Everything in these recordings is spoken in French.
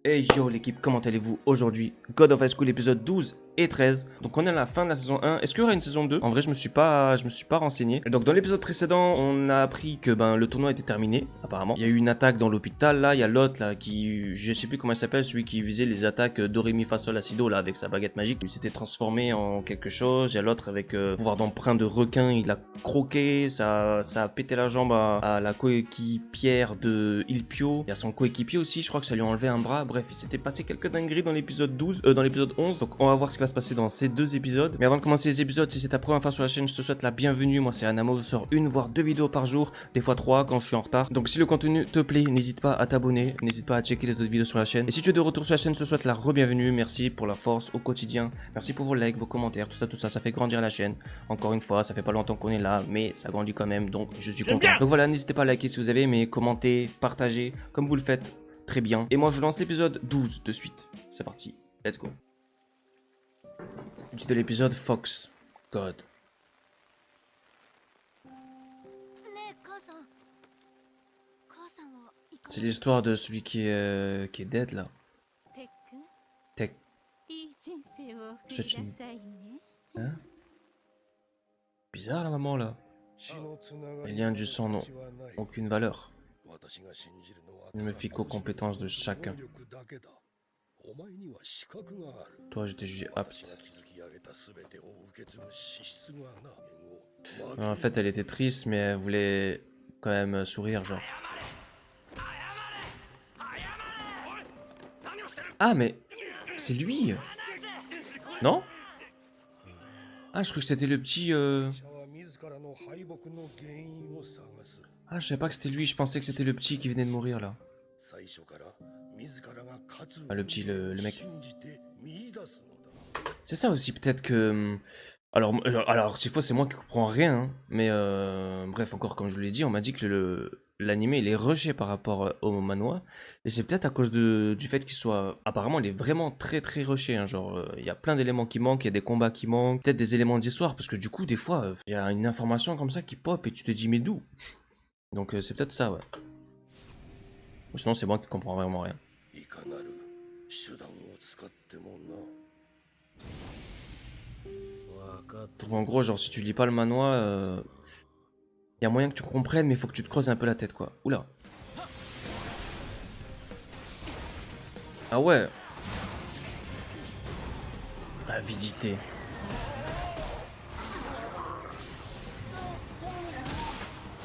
Hey yo l'équipe, comment allez-vous aujourd'hui? God of High School épisode 12 et 13. Donc on est à la fin de la saison 1. Est-ce qu'il y aura une saison 2? En vrai je me suis pas renseigné. Et donc dans l'épisode précédent on a appris que le tournoi était terminé apparemment. Il y a eu une attaque dans l'hôpital là, il y a l'autre là qui, je sais plus comment il s'appelle, celui qui visait les attaques Doremi Fa Sol La Si Do là avec sa baguette magique. Il s'était transformé en quelque chose. Il y a l'autre avec pouvoir d'emprunt de requin, il a croqué, ça a pété la jambe à la coéquipière de Ilpio. Il y a son coéquipier aussi, je crois que ça lui a enlevé un bras. Bref, il s'était passé quelques dingueries dans l'épisode 12, dans l'épisode 11. Donc on va voir ce qui va se passer dans ces deux épisodes. Mais avant de commencer les épisodes, si c'est ta première fois sur la chaîne, je te souhaite la bienvenue. Moi c'est Anamo, je sors une voire deux vidéos par jour, des fois 3 quand je suis en retard. Donc si le contenu te plaît, n'hésite pas à t'abonner, n'hésite pas à checker les autres vidéos sur la chaîne. Et si tu es de retour sur la chaîne, je te souhaite la re-bienvenue. Merci pour la force au quotidien. Merci pour vos likes, vos commentaires, tout ça, ça fait grandir la chaîne. Encore une fois, ça fait pas longtemps qu'on est là, mais ça grandit quand même, donc je suis content. Donc voilà, n'hésitez pas à liker si vous avez aimé, commenter, partager, comme vous le faites. Très bien. Et moi, je lance l'épisode 12 de suite. C'est parti. Let's go. Du de l'épisode Fox. God. C'est l'histoire de celui qui est dead, là. Tech. C'est une... Hein? Bizarre, la maman, là. Les liens du sang n'ont aucune valeur. Je ne me fie qu'aux compétences de chacun. Toi, je t'ai jugé apte. En fait, elle était triste, mais elle voulait quand même sourire, genre. Ah, mais c'est lui! Non? Ah, je crois que c'était le petit... Ah, je savais pas que c'était lui, je pensais que c'était le petit qui venait de mourir, là. Ah, le petit, le mec. C'est ça aussi, peut-être que... Alors s'il faut, c'est moi qui comprends rien, hein. Mais bref, encore comme je vous l'ai dit, on m'a dit que l'anime il est rushé par rapport au manhwa. Et c'est peut-être à cause du fait qu'il soit... Apparemment, il est vraiment très très rushé, hein. Genre, il y a plein d'éléments qui manquent, il y a des combats qui manquent, peut-être des éléments d'histoire, parce que du coup, des fois, il y a une information comme ça qui pop et tu te dis, mais d'où? Donc c'est peut-être ça, ouais. Ou sinon, c'est moi qui comprends vraiment rien. Donc en gros, genre si tu lis pas le manhwa, y a moyen que tu comprennes, mais il faut que tu te creuses un peu la tête, quoi. Oula. Ah ouais. Avidité.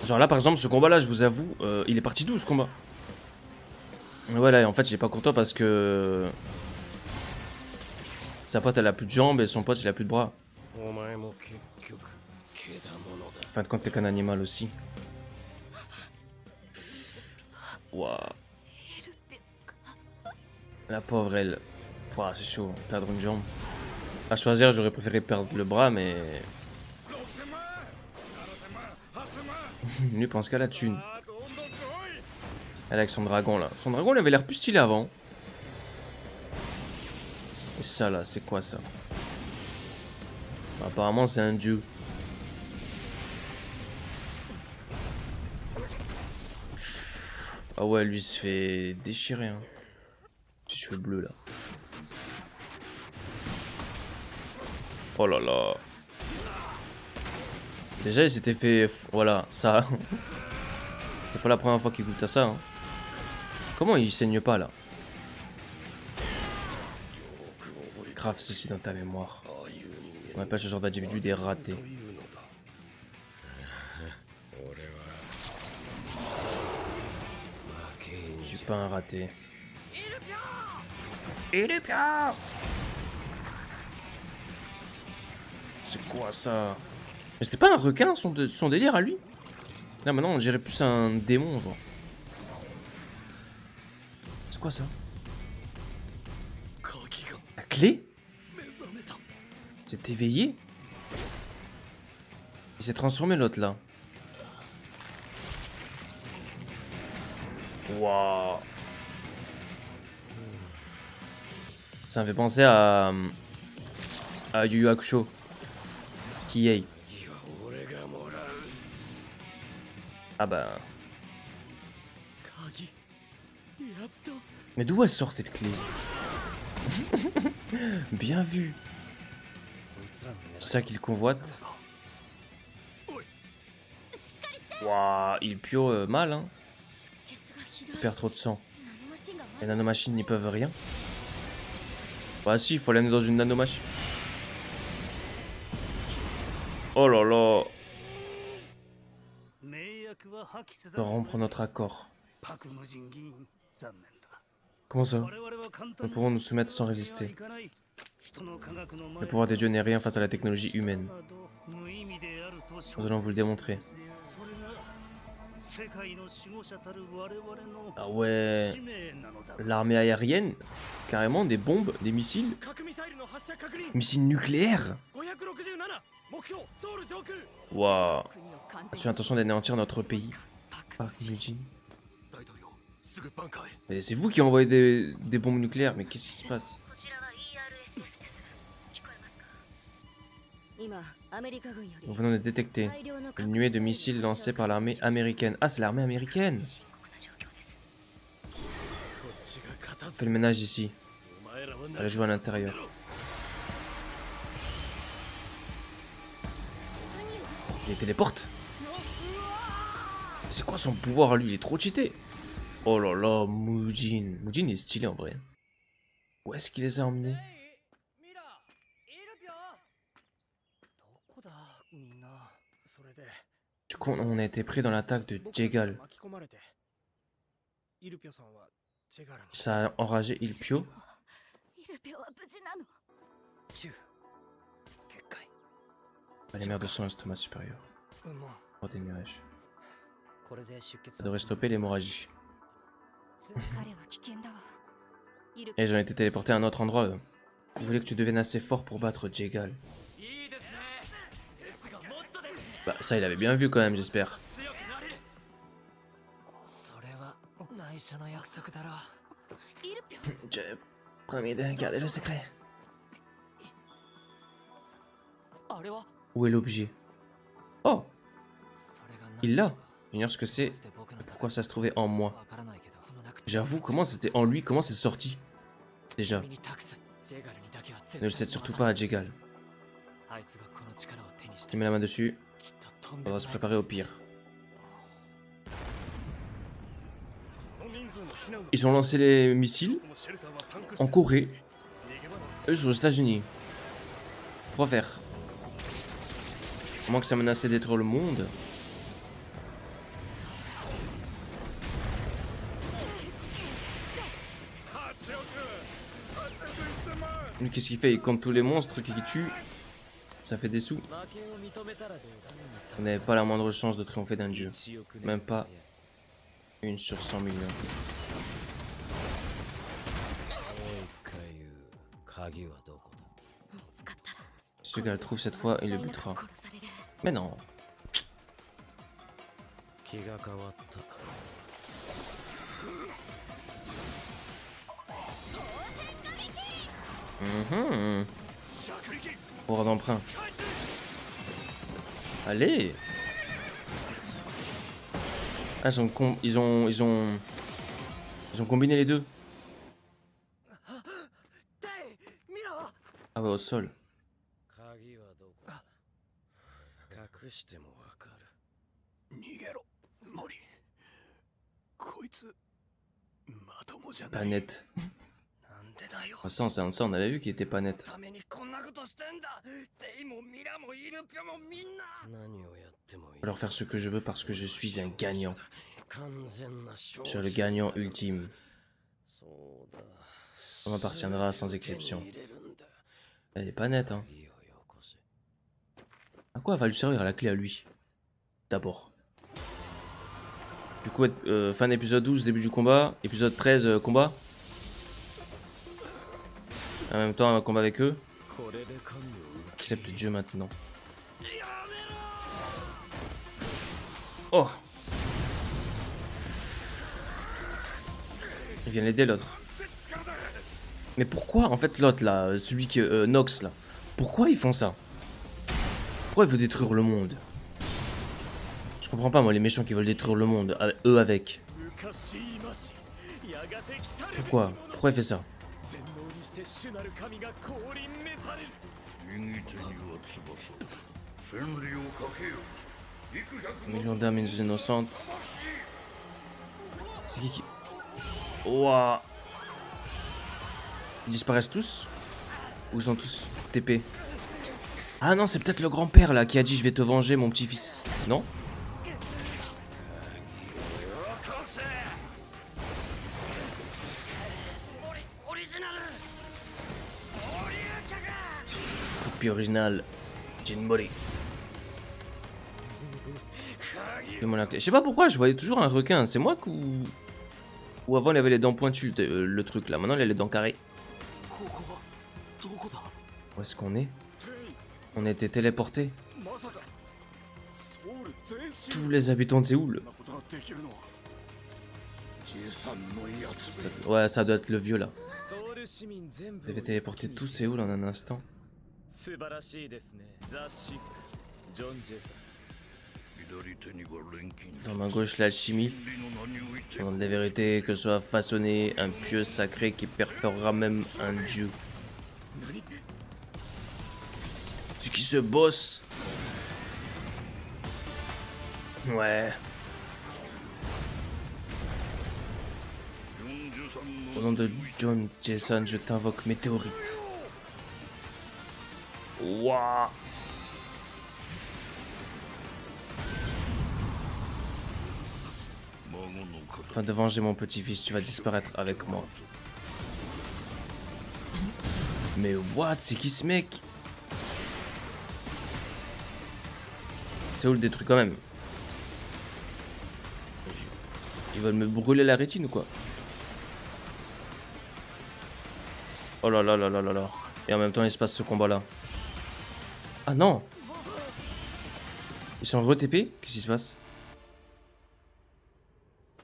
Genre là, par exemple, ce combat-là, je vous avoue, il est parti d'où ce combat? Ouais, là, en fait, j'ai pas content parce que... Sa pote, elle a plus de jambes et son pote, il a plus de bras. En fin de compte, t'es qu'un animal aussi. Waouh. La pauvre, elle... Pouah, c'est chaud, perdre une jambe. À choisir, j'aurais préféré perdre le bras, mais... Lui pense qu'à la thune. Elle avec son dragon, là. Son dragon, il avait l'air plus stylé avant. Et ça, là, c'est quoi, ça? Apparemment, c'est un dieu. Ah ouais, lui, il se fait déchirer, hein. Ses cheveux bleus, là. Oh là là. Déjà, il s'était fait... Voilà, ça. C'est pas la première fois qu'il goûte à ça, hein. Comment il saigne pas, là? Grave ceci dans ta mémoire. On appelle ce genre d'individu des ratés. Je suis pas un raté. C'est quoi ça? Mais c'était pas un requin son délire à lui? Là maintenant on dirait plus un démon genre. C'est quoi ça? La clé? C'est éveillé? Il s'est transformé l'autre là. Waouh. Ça me fait penser à Yu Yu Hakusho. Kiei. Ah bah. Mais d'où elle sort cette clé? Bien vu. C'est ça qu'il convoite. Waouh, il pio mal, hein. Il perd trop de sang. Les nanomachines n'y peuvent rien. Bah si, il faut l'amener dans une nanomachine. Oh là là. De rompre notre accord. Comment ça? Nous pouvons nous soumettre sans résister. Le pouvoir des dieux n'est rien face à la technologie humaine. Nous allons vous le démontrer. Ah ouais. L'armée aérienne? Carrément, des bombes, des missiles? Missiles nucléaires? Waouh. As-tu l'intention d'anéantir notre pays? Park Mujin. Mais c'est vous qui envoyez des bombes nucléaires, mais qu'est-ce qui se passe? Nous venons de détecter une nuée de missiles lancés par l'armée américaine. Ah, c'est l'armée américaine! Fais le ménage ici. Allez jouer à l'intérieur. Il les téléporte? C'est quoi son pouvoir à lui? Il est trop cheaté! Oh là là, Mujin. Mujin est stylé en vrai. Où est-ce qu'il les a emmenés? Du coup, on a été pris dans l'attaque de Jegal. Ça a enragé Ilpio. Les mers de sang, estomac supérieur. Oh, des nuages. Ça devrait stopper l'hémorragie. Et j'en ai été téléporté à un autre endroit. Il voulait que tu deviennes assez fort pour battre Jegal. Bah ça il avait bien vu quand même, j'espère. J'ai promis de garder le secret. Où est l'objet? Oh, il l'a. J'ignore ce que c'est et pourquoi ça se trouvait en moi. J'avoue, comment c'était en lui, comment c'est sorti? Déjà. Ne le cède surtout pas à Jegal. Tu mets la main dessus. On va se préparer au pire. Ils ont lancé les missiles en Corée. Eux, aux États-Unis. Pourquoi faire? Comment que ça menaçait de détruire le monde? Lui, qu'est-ce qu'il fait? Il compte tous les monstres qui tue. Ça fait des sous. Vous n'avez pas la moindre chance de triompher d'un dieu. Même pas une sur 100 millions. Ce qu'elle trouve cette fois, il le butera. Mais non. Pouvoir d'emprunt. Allez. Ah, ils ont combiné les deux. Ah ouais, au sol. Pas net. Ça, on avait vu qu'il était pas net. Je vais leur faire ce que je veux parce que je suis un gagnant. Je suis le gagnant ultime. Ça m'appartiendra sans exception. Elle est pas nette, hein. À quoi va lui servir la clé à lui? D'abord. Du coup, fin d'épisode 12, début du combat. Épisode 13, combat. En même temps, un combat avec eux. Accepte Dieu maintenant. Oh! Il vient l'aider l'autre. Mais pourquoi en fait l'autre là, celui qui Nox là, pourquoi ils font ça? Pourquoi il veut détruire le monde? Je comprends pas moi les méchants qui veulent détruire le monde, eux avec. Pourquoi? Pourquoi il fait ça? Million d'âmes innocentes. C'est qui? Ouah. Ils disparaissent tous? Ou ils sont tous TP? Ah non, c'est peut-être le grand-père là qui a dit je vais te venger mon petit-fils. Non? Coup de pied original. Jinbori. Donne-moi la clé. Je sais pas pourquoi je voyais toujours un requin. C'est moi ou avant il avait les dents pointues le truc là. Maintenant il a les dents carrées. Où est-ce qu'on est? On a été téléportés. Tous les habitants de Séoul. Ouais, ça doit être le vieux là. Vous avez téléporté tout Séoul en un instant. Dans ma gauche, l'alchimie. Dans la vérité, que soit façonné un pieu sacré qui perforera même un dieu. C'est qui ce boss? Ouais. Au nom de John Jason, je t'invoque météorite. Waouh. Afin de venger mon petit-fils, tu vas disparaître avec moi. Mais what? C'est qui ce mec? Séoul détruit quand même. Ils veulent me brûler la rétine ou quoi? Oh là là là là là là. Et en même temps il se passe ce combat là. Ah non. Ils sont re-TP? Qu'est-ce qui se passe?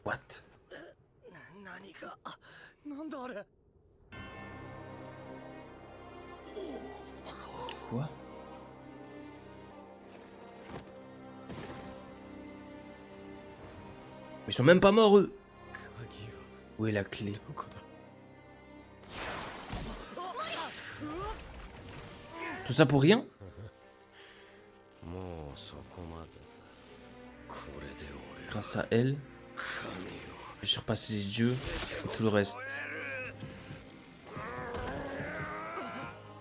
What? Quoi? Ils sont même pas morts eux. Où est la clé? Tout ça pour rien? Grâce à elle, j'ai surpassé les dieux et tout le reste.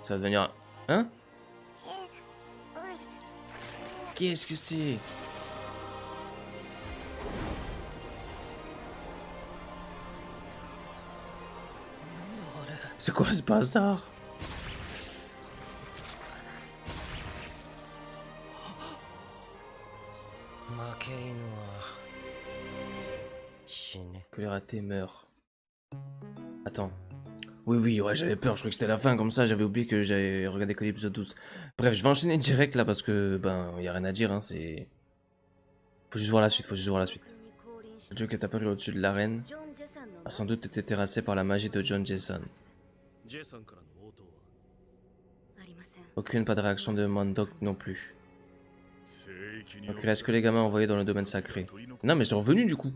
Ça va devenir... Hein? Qu'est-ce que c'est? C'est quoi ce bazar? Que les ratés meurent. Attends. Oui, ouais, j'avais peur, je croyais que c'était la fin, comme ça, j'avais oublié que j'avais regardé que l'épisode 12. Bref, je vais enchaîner direct là, parce que, ben, y a rien à dire, hein, c'est... Faut juste voir la suite, Le dieu qui est apparu au-dessus de l'arène a sans doute été terrassé par la magie de John Jason. Aucune, pas de réaction de Mandok non plus. Donc il reste que les gamins envoyés dans le domaine sacré. Non mais ils sont revenus du coup.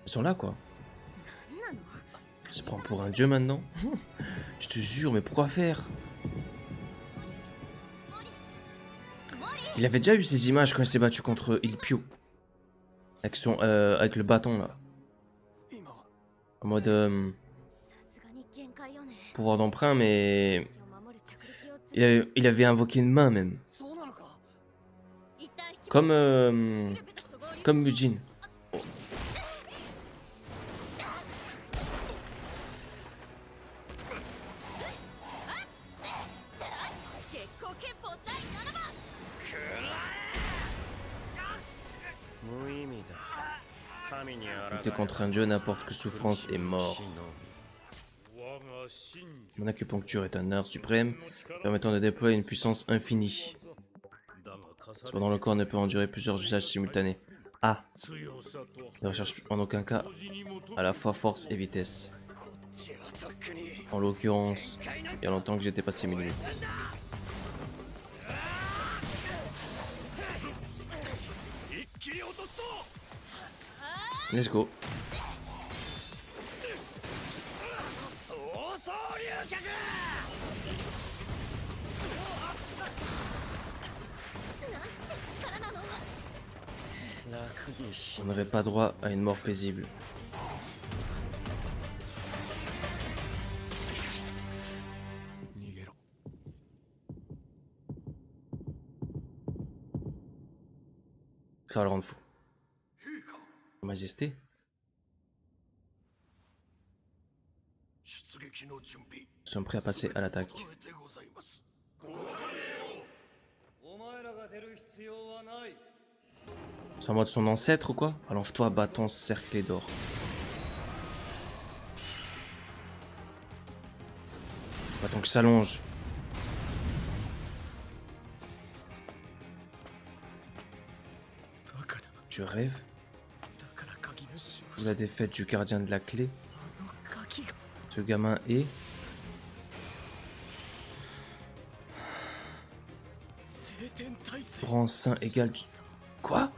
Ils sont là quoi. Il se prend pour un dieu maintenant. Je te jure, mais pourquoi faire? Il avait déjà eu ces images quand il s'est battu contre Il Pio. Avec le bâton là. En mode pouvoir d'emprunt, mais il avait invoqué une main même. Comme Mujin. Lutter contre un dieu, n'importe quelle souffrance est mort. Mon acupuncture est un art suprême, permettant de déployer une puissance infinie. Cependant, le corps ne peut endurer plusieurs usages simultanés. Ah! Ne recherche en aucun cas à la fois force et vitesse. En l'occurrence, il y a longtemps que j'étais passé 1000 minutes. Let's go. On n'aurait pas droit à une mort paisible. Ça va le rendre fou. Majesté. Nous sommes prêts à passer à l'attaque. C'est en mode son ancêtre ou quoi? Allonge-toi, bâton cerclé d'or. Bâton qui s'allonge. Tu rêves? La défaite du gardien de la clé. Ce gamin est... Grand saint égal du... Quoi?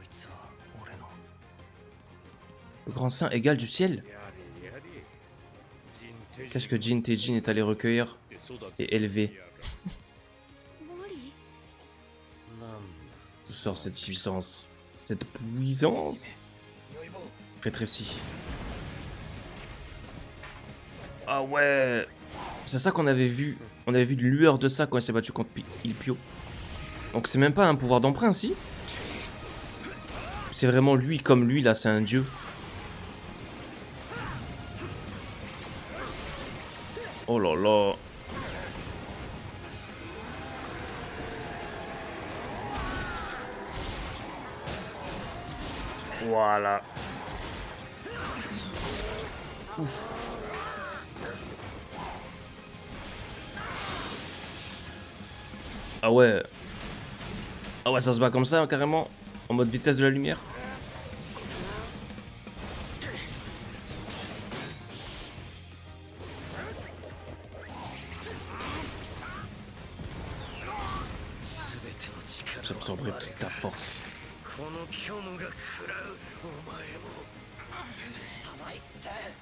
Le grand saint égal du ciel? Qu'est-ce que Jin Taejin est allé recueillir et élever? D'où sort cette puissance? Cette puissance rétrécie. Ah ouais. C'est ça qu'on avait vu. On avait vu une lueur de ça quand il s'est battu contre Ilpio. Donc c'est même pas un pouvoir d'emprunt, si? C'est vraiment lui comme lui, là, c'est un dieu. Oh là là. Voilà. Ouf. Ah ouais. Ah ouais, ça se bat comme ça, carrément. En mode vitesse de la lumière. J'absorberai toute ta force.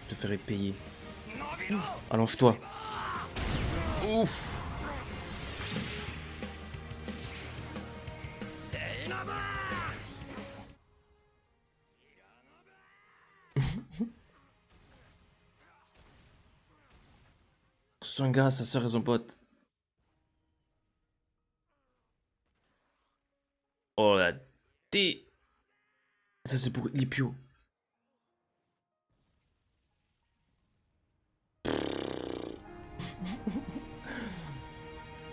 Je te ferai payer. Allonge-toi. Ouf. Son gars, sa soeur et son pote. Oh la D. Ça c'est pour Ilpio.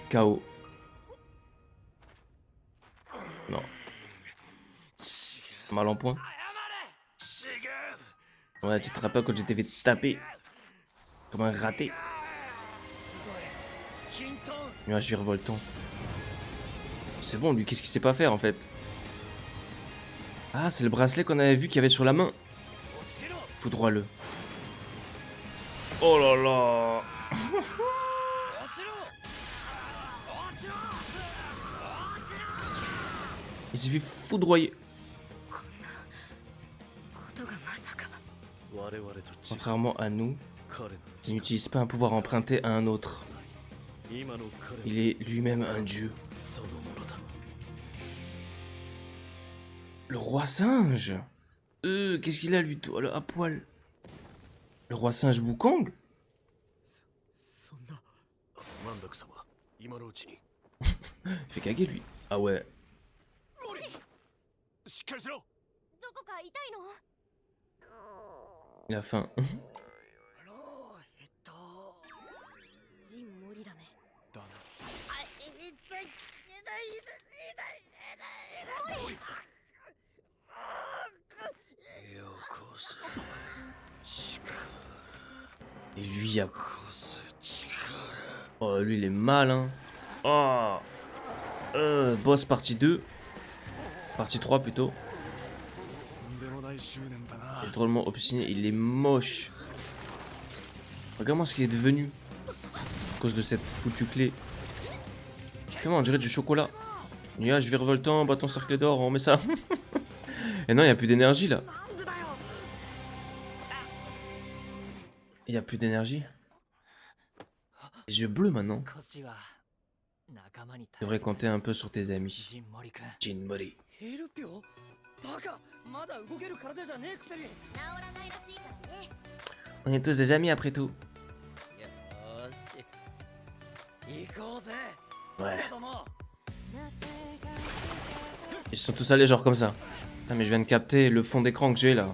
KO. Non. Mal en point. Ouais, tu te rappelles quand je t'ai fait taper comme un raté. Nuage virevoltant. C'est bon, lui, qu'est-ce qu'il sait pas faire en fait? Ah, c'est le bracelet qu'on avait vu qu'il y avait sur la main. Foudroie-le. Oh là là. Il s'est fait foudroyer. Contrairement à nous, il n'utilise pas un pouvoir emprunté à un autre. Il est lui-même un dieu. Le roi singe. Qu'est-ce qu'il a lui à poil? Le roi singe Wukong? Il fait caguer lui. Ah ouais. Il a faim. Et lui, a... Oh, lui, il est mal, hein. Oh. Boss partie 2. Partie 3, plutôt. Il est drôlement obstiné. Il est moche. Regarde-moi ce qu'il est devenu. À cause de cette foutue clé. Comment on dirait du chocolat. Nuage virevoltant, bâton cerclé d'or, on met ça. Et non, il n'y a plus d'énergie, là. Il y a plus d'énergie. Les yeux bleus maintenant. Tu devrais compter un peu sur tes amis. Jinmori. On est tous des amis après tout. Ouais. Ils sont tous allés genre comme ça. Ah mais je viens de capter le fond d'écran que j'ai là.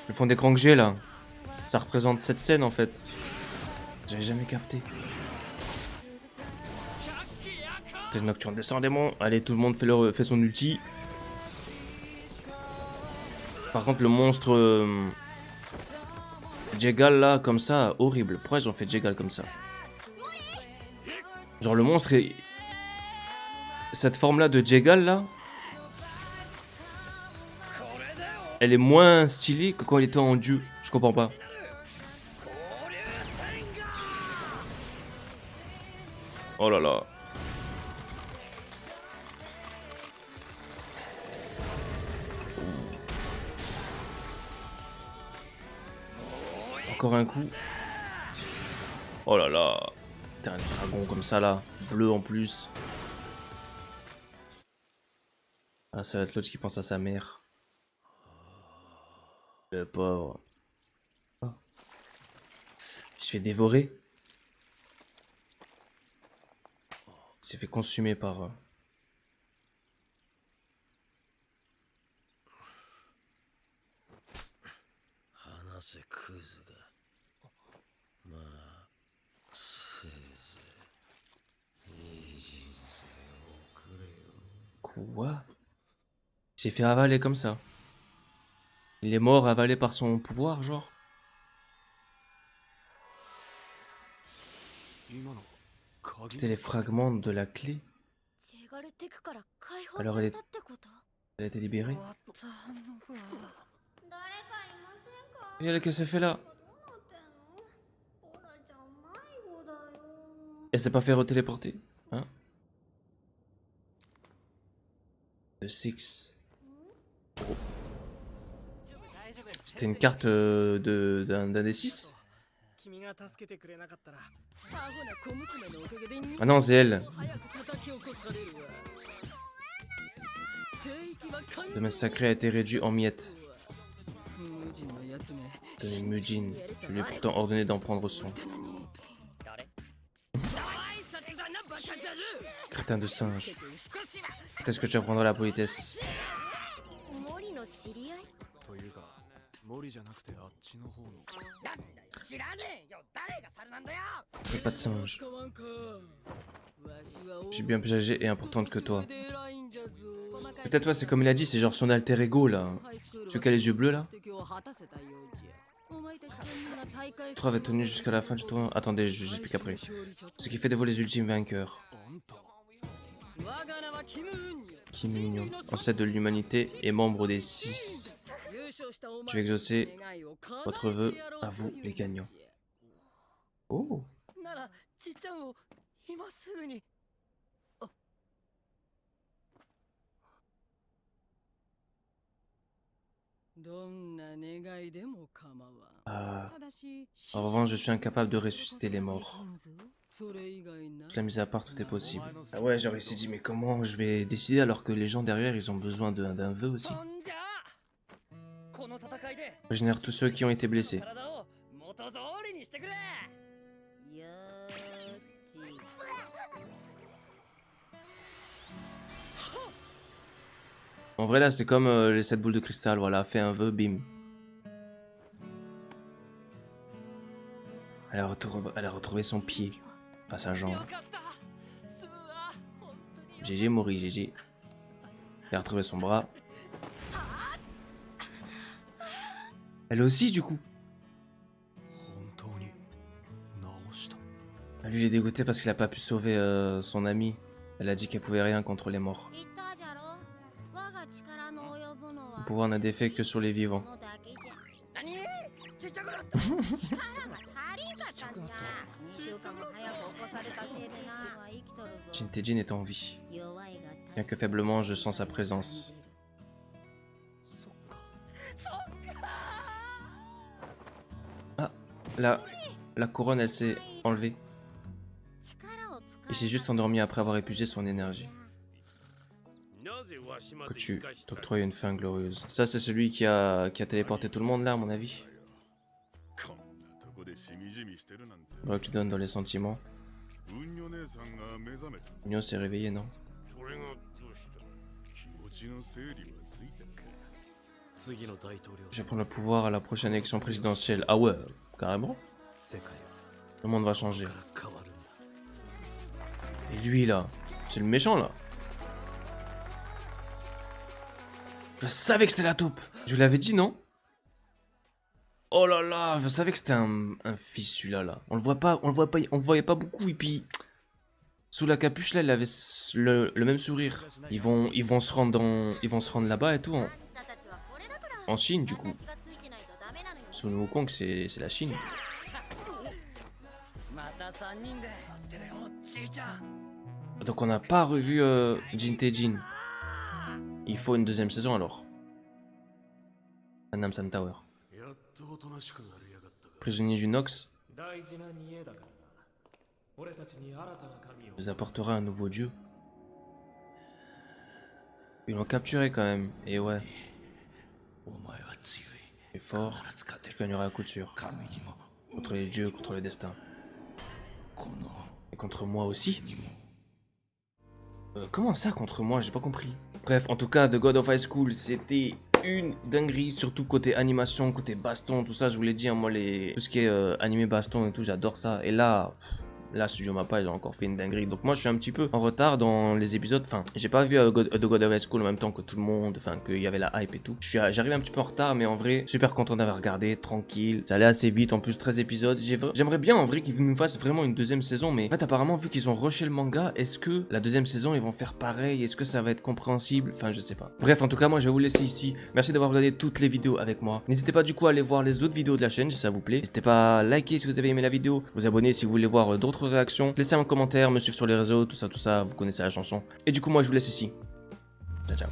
Le fond d'écran que j'ai là. Ça représente cette scène en fait. J'avais jamais capté. T'es nocturne, descend démon. Allez, tout le monde fait son ulti. Par contre, le monstre Jegal là, comme ça, horrible. Pourquoi ils ont fait Jegal comme ça? Genre le monstre est... Cette forme là de Jegal là, elle est moins stylée que quand elle était en dieu. Je comprends pas. Oh là là. Encore un coup. Oh là là. T'as un dragon comme ça là. Bleu en plus. Ah, ça va être l'autre qui pense à sa mère. Le pauvre. Oh. Il se fait dévorer. Il s'est fait consumer par... Quoi? Il s'est fait avaler comme ça. Il est mort avalé par son pouvoir, genre. C'était les fragments de la clé. Alors elle a été libérée. Et qu'est-ce qu'elle fait là? Elle s'est pas fait retéléporter, hein? The Six. Oh. C'était une carte d'un des 6. Ah non, c'est elle. Le domaine sacré a été réduit en miettes. Tenez, Mujin, je lui ai pourtant ordonné d'en prendre soin. Crétin de singe. Peut-être que tu apprendras la politesse. Mais pas de singe. Je suis bien plus âgée et importante que toi. Peut-être toi, c'est comme il a dit, c'est genre son alter ego là. Celui qui a les yeux bleus là. Toi avait tenu jusqu'à la fin du tournoi. Attendez, j'explique après. Ce qui fait de vous les ultimes vainqueurs. Kim Union, ancêtre de l'humanité et membre des 6. Je vais exaucer votre vœu à vous les gagnants. Oh. En revanche, je suis incapable de ressusciter les morts. Je l'ai mis à part, tout est possible. Ah ouais, genre il s'est dit, mais comment je vais décider alors que les gens derrière, ils ont besoin d'un vœu aussi. Régénère tous ceux qui ont été blessés. En vrai là, c'est comme les 7 boules de cristal, voilà, fais un vœu, bim. Elle a retrouvé son pied, pas sa jambe. GG Mori, GG. Elle a retrouvé son bras. Elle aussi du coup. Lui il est dégoûté parce qu'il a pas pu sauver son ami. Elle a dit qu'elle pouvait rien contre les morts. Le pouvoir n'a d'effet que sur les vivants. Shinteji est en vie. Bien que faiblement, je sens sa présence. la couronne, elle s'est enlevée. Il s'est juste endormi après avoir épuisé son énergie. Que tu t'octroies une fin glorieuse. Ça, c'est celui qui a téléporté tout le monde là, à mon avis. Voilà que tu donnes dans les sentiments. Unyo s'est réveillé, non? Je vais prendre le pouvoir à la prochaine élection présidentielle. Ah ouais, carrément. Le monde va changer. Et lui là, c'est le méchant là. Je savais que c'était la taupe. Je vous l'avais dit, non? Oh là là, je savais que c'était un fils celui-là là. On le voyait pas beaucoup et puis sous la capuche là, il avait le même sourire. Ils vont se rendre là-bas et tout en Chine du coup. Sun Wukong c'est la Chine. Donc on n'a pas revu Jin Tae-jin. Il faut une deuxième saison alors. Namsan Tower. Prisonnier du Nox nous apportera un nouveau dieu. Ils l'ont capturé quand même. Et ouais. Tu es fort. Tu gagneras à coup sûr. Contre les dieux, contre le destin. Et contre moi aussi. Comment ça contre moi? J'ai pas compris. Bref, en tout cas, The God of High School, c'était une dinguerie, surtout côté animation, côté baston, tout ça, je vous l'ai dit, hein, moi, tout ce qui est animé baston et tout, j'adore ça. Et là, Studio Mappa, ils ont encore fait une dinguerie. Donc moi, je suis un petit peu en retard dans les épisodes. Enfin, j'ai pas vu The God of High School en même temps que tout le monde, enfin, qu'il y avait la hype et tout. J'arrive un petit peu en retard, mais en vrai, super content d'avoir regardé, tranquille. Ça allait assez vite, en plus, 13 épisodes. J'aimerais bien, en vrai, qu'ils nous fassent vraiment une deuxième saison, mais en fait, apparemment, vu qu'ils ont rushé le manga, est-ce que la deuxième saison, ils vont faire pareil? Est-ce que ça va être compréhensible? Enfin, je sais pas. Bref, en tout cas, moi, je vais vous laisser ici. Merci d'avoir regardé toutes les vidéos avec moi. N'hésitez pas, du coup, à aller voir les autres vidéos de la chaîne, si ça vous plaît. N'hésitez pas à liker si vous avez aimé la vidéo, vous abonner si vous voulez voir d'autres réactions. Laissez un commentaire, me suivre sur les réseaux, tout ça, vous connaissez la chanson. Et du coup, moi, je vous laisse ici. Ciao, ciao.